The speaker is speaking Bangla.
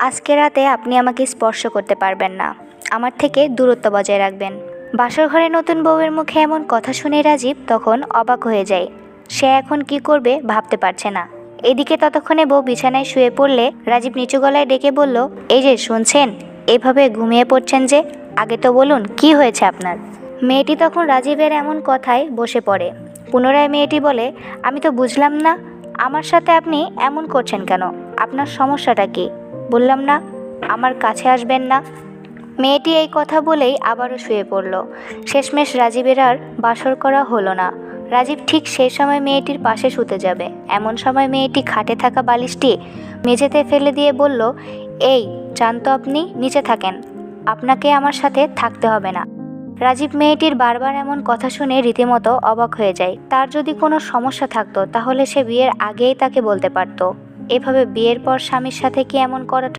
আজকে রাতে আপনি আমাকে স্পর্শ করতে পারবেন না, আমার থেকে দূরত্ব বজায় রাখবেন। বাসর ঘরে নতুন বউয়ের মুখে এমন কথা শুনে রাজীব তখন অবাক হয়ে যায়। সে এখন কি করবে ভাবতে পারছে না। এদিকে ততক্ষণে বউ বিছানায় শুয়ে পড়লে রাজীব নিচু গলায় ডেকে বলল, এই যে শুনছেন, এইভাবে ঘুমিয়ে পড়ছেন যে, আগে তো বলুন কি হয়েছে আপনার। মেয়েটি তখন রাজীবের এমন কথায় বসে পড়ে। পুনরায় মেয়েটি বলে, আমি তো বুঝলাম না, আমার সাথে আপনি এমন করছেন কেন? আপনার সমস্যাটা কি? বললাম না আমার কাছে আসবেন না। মেয়েটি এই কথা বলেই আবারও শুয়ে পড়ল। শেষমেশ রাজীবের আর বাসর করা হলো না। রাজীব ঠিক সেই সময় মেয়েটির পাশে শুতে যাবে, এমন সময় মেয়েটি খাটে থাকা বালিশটি মেঝেতে ফেলে দিয়ে বলল, এই যান তো, আপনি নিচে থাকেন, আপনাকে আমার সাথে থাকতে হবে না। রাজীব মেয়েটির বারবার এমন কথা শুনে রীতিমতো অবাক হয়ে যায়। তার যদি কোনো সমস্যা থাকতো তাহলে সে বিয়ের আগেই তাকে বলতে পারতো। এভাবে বিয়ের পর স্বামীর সাথে কি এমন করা